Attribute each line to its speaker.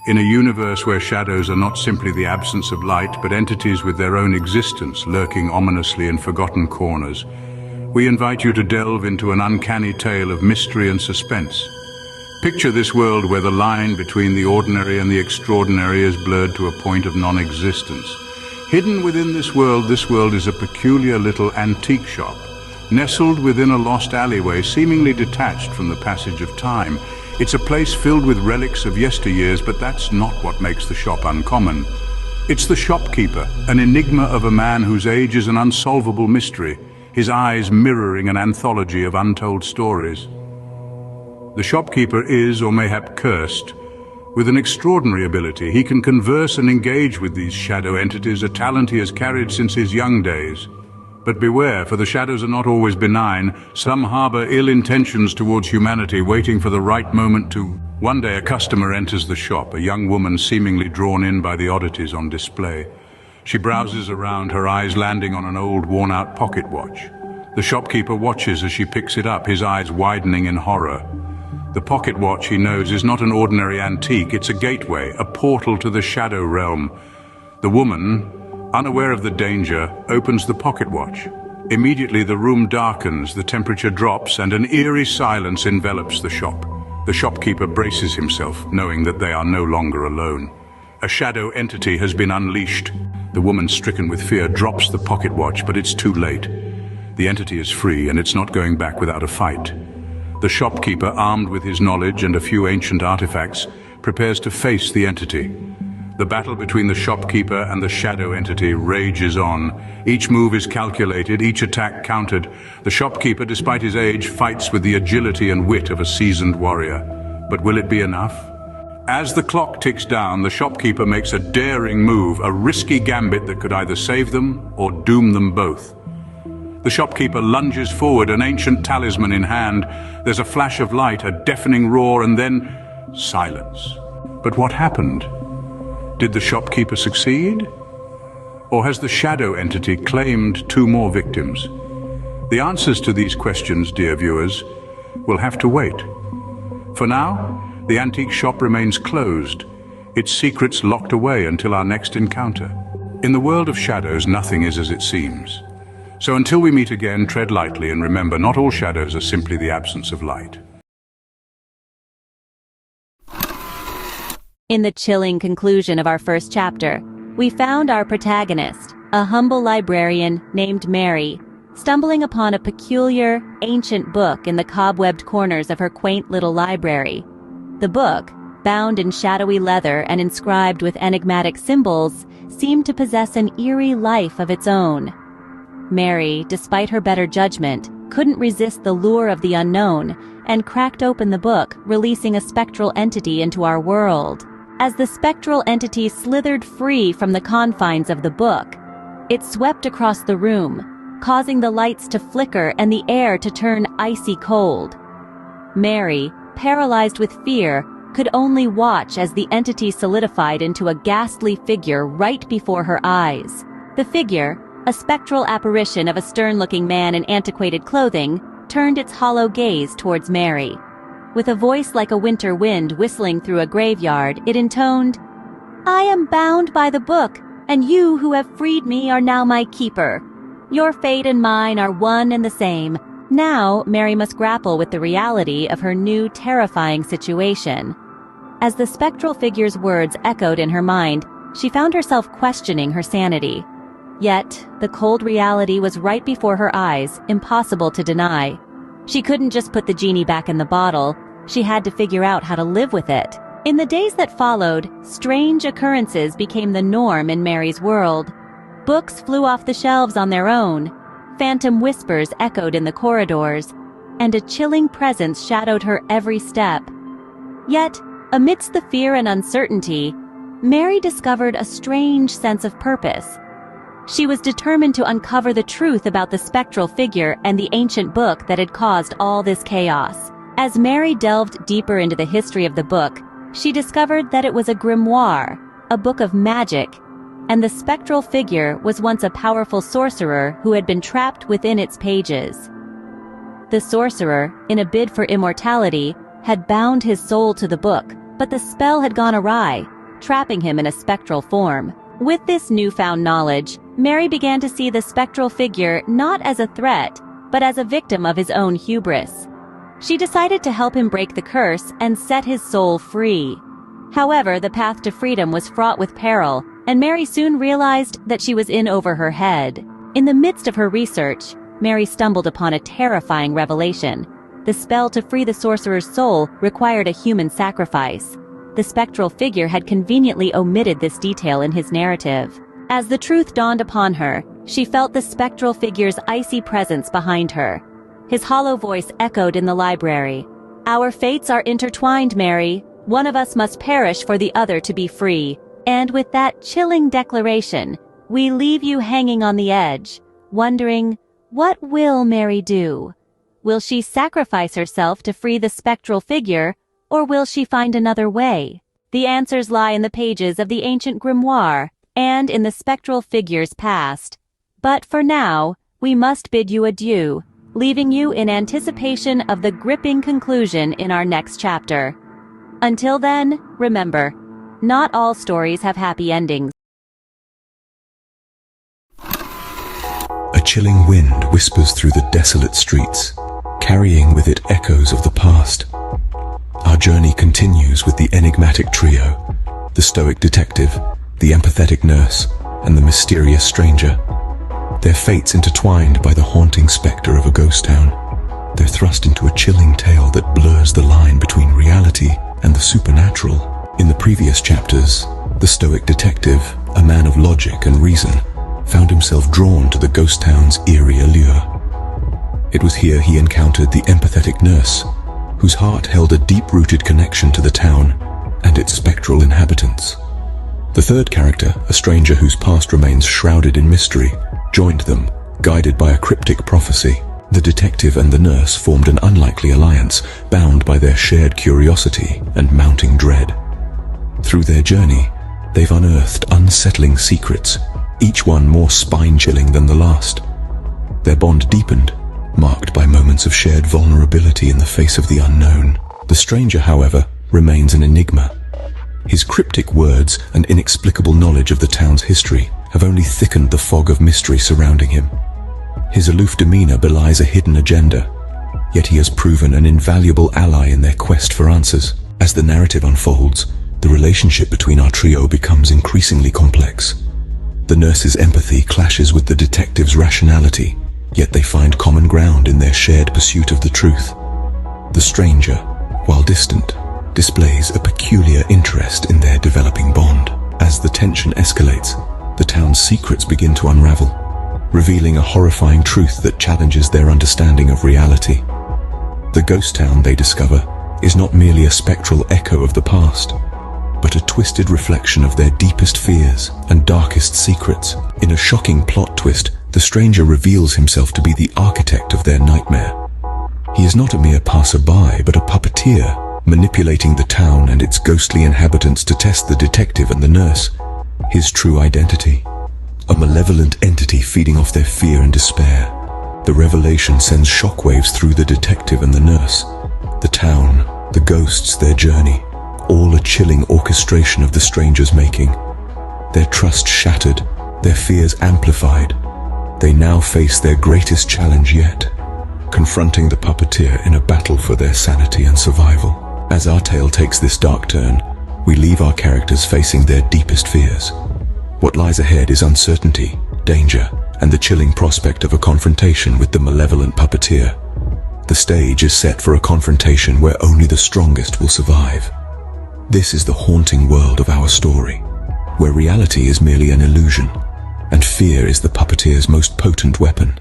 Speaker 1: In a universe where shadows are not simply the absence of light, but entities with their own existence lurking ominously in forgotten corners, we invite you to delve into an uncanny tale of mystery and suspense. Picture this world where the line between the ordinary and the extraordinary is blurred to a point of non-existence. Hidden within this world is a peculiar little antique shop, nestled within a lost alleyway, seemingly detached from the passage of time. It's a place filled with relics of yesteryears, but that's not what makes the shop uncommon. It's the shopkeeper, an enigma of a man whose age is an unsolvable mystery, his eyes mirroring an anthology of untold stories. The shopkeeper is, or mayhap cursed, with an extraordinary ability. He can converse and engage with these shadow entities, a talent he has carried since his young days. But beware, for the shadows are not always benign. Some harbor ill intentions towards humanity, waiting for the right moment to... One day a customer enters the shop, a young woman seemingly drawn in by the oddities on display. She browses around, her eyes landing on an old, worn-out pocket watch. The shopkeeper watches as she picks it up, his eyes widening in horror. The pocket watch, he knows, is not an ordinary antique. It's a gateway, a portal to the shadow realm. The woman, unaware of the danger, opens the pocket watch. Immediately the room darkens, the temperature drops, and an eerie silence envelops the shop. The shopkeeper braces himself, knowing that they are no longer alone. A shadow entity has been unleashed. The woman, stricken with fear, drops the pocket watch, but it's too late. The entity is free, and it's not going back without a fight. The shopkeeper, armed with his knowledge and a few ancient artifacts, prepares to face the entity. The battle between the shopkeeper and the shadow entity rages on. Each move is calculated, each attack countered. The shopkeeper, despite his age, fights with the agility and wit of a seasoned warrior. But will it be enough? As the clock ticks down, the shopkeeper makes a daring move, a risky gambit that could either save them or doom them both. The shopkeeper lunges forward, an ancient talisman in hand. There's a flash of light, a deafening roar, and then silence. But what happened? Did the shopkeeper succeed? Or has the shadow entity claimed two more victims? The answers to these questions, dear viewers, will have to wait. For now, the antique shop remains closed, its secrets locked away until our next encounter. In the world of shadows, nothing is as it seems. So until we meet again, tread lightly and remember, not all shadows are simply the absence of light.
Speaker 2: In the chilling conclusion of our first chapter, we found our protagonist, a humble librarian named Mary, stumbling upon a peculiar, ancient book in the cobwebbed corners of her quaint little library. The book, bound in shadowy leather and inscribed with enigmatic symbols, seemed to possess an eerie life of its own. Mary, despite her better judgment, couldn't resist the lure of the unknown and cracked open the book, releasing a spectral entity into our world. As the spectral entity slithered free from the confines of the book, it swept across the room, causing the lights to flicker and the air to turn icy cold. Mary, paralyzed with fear, could only watch as the entity solidified into a ghastly figure right before her eyes. The figure, a spectral apparition of a stern-looking man in antiquated clothing, turned its hollow gaze towards Mary. With a voice like a winter wind whistling through a graveyard, it intoned, "I am bound by the book, and you who have freed me are now my keeper. Your fate and mine are one and the same." Now, Mary must grapple with the reality of her new, terrifying situation. As the spectral figure's words echoed in her mind, she found herself questioning her sanity. Yet, the cold reality was right before her eyes, impossible to deny. She couldn't just put the genie back in the bottle, she had to figure out how to live with it. In the days that followed, strange occurrences became the norm in Mary's world. Books flew off the shelves on their own, phantom whispers echoed in the corridors, and a chilling presence shadowed her every step. Yet, amidst the fear and uncertainty, Mary discovered a strange sense of purpose. She was determined to uncover the truth about the spectral figure and the ancient book that had caused all this chaos. As Mary delved deeper into the history of the book, she discovered that it was a grimoire, a book of magic, and the spectral figure was once a powerful sorcerer who had been trapped within its pages. The sorcerer, in a bid for immortality, had bound his soul to the book, but the spell had gone awry, trapping him in a spectral form. With this newfound knowledge, Mary began to see the spectral figure not as a threat, but as a victim of his own hubris. She decided to help him break the curse and set his soul free. However, the path to freedom was fraught with peril, and Mary soon realized that she was in over her head. In the midst of her research, Mary stumbled upon a terrifying revelation. The spell to free the sorcerer's soul required a human sacrifice. The spectral figure had conveniently omitted this detail in his narrative. As the truth dawned upon her, she felt the spectral figure's icy presence behind her. His hollow voice echoed in the library. "Our fates are intertwined, Mary. One of us must perish for the other to be free." And with that chilling declaration, we leave you hanging on the edge, wondering, what will Mary do? Will she sacrifice herself to free the spectral figure, or will she find another way? The answers lie in the pages of the ancient grimoire and in the spectral figure's past. But for now, we must bid you adieu, leaving you in anticipation of the gripping conclusion in our next chapter. Until then, remember, not all stories have happy endings.
Speaker 3: A chilling wind whispers through the desolate streets, carrying with it echoes of the past. Our journey continues with the enigmatic trio, the stoic detective, the empathetic nurse, and the mysterious stranger. Their fates intertwined by the haunting spectre of a ghost town. They're thrust into a chilling tale that blurs the line between reality and the supernatural. In the previous chapters, the stoic detective, a man of logic and reason, found himself drawn to the ghost town's eerie allure. It was here he encountered the empathetic nurse, whose heart held a deep-rooted connection to the town and its spectral inhabitants. The third character, a stranger whose past remains shrouded in mystery, joined them, guided by a cryptic prophecy. The detective and the nurse formed an unlikely alliance, bound by their shared curiosity and mounting dread. Through their journey, they've unearthed unsettling secrets, each one more spine-chilling than the last. Their bond deepened, marked by moments of shared vulnerability in the face of the unknown. The stranger, however, remains an enigma. His cryptic words and inexplicable knowledge of the town's history have only thickened the fog of mystery surrounding him. His aloof demeanor belies a hidden agenda, yet he has proven an invaluable ally in their quest for answers. As the narrative unfolds, the relationship between our trio becomes increasingly complex. The nurse's empathy clashes with the detective's rationality, yet they find common ground in their shared pursuit of the truth. The stranger, while distant, displays a peculiar interest in their developing bond. As the tension escalates, the town's secrets begin to unravel, revealing a horrifying truth that challenges their understanding of reality. The ghost town, they discover, is not merely a spectral echo of the past, but a twisted reflection of their deepest fears and darkest secrets. In a shocking plot twist, the stranger reveals himself to be the architect of their nightmare. He is not a mere passerby, but a puppeteer, manipulating the town and its ghostly inhabitants to test the detective and the nurse. His true identity, a malevolent entity feeding off their fear and despair. The revelation sends shockwaves through the detective and the nurse, the town, the ghosts, their journey, all a chilling orchestration of the stranger's making. Their trust shattered, their fears amplified. They now face their greatest challenge yet, confronting the puppeteer in a battle for their sanity and survival. As our tale takes this dark turn, we leave our characters facing their deepest fears. What lies ahead is uncertainty, danger, and the chilling prospect of a confrontation with the malevolent puppeteer. The stage is set for a confrontation where only the strongest will survive. This is the haunting world of our story, where reality is merely an illusion, and fear is the puppeteer's most potent weapon.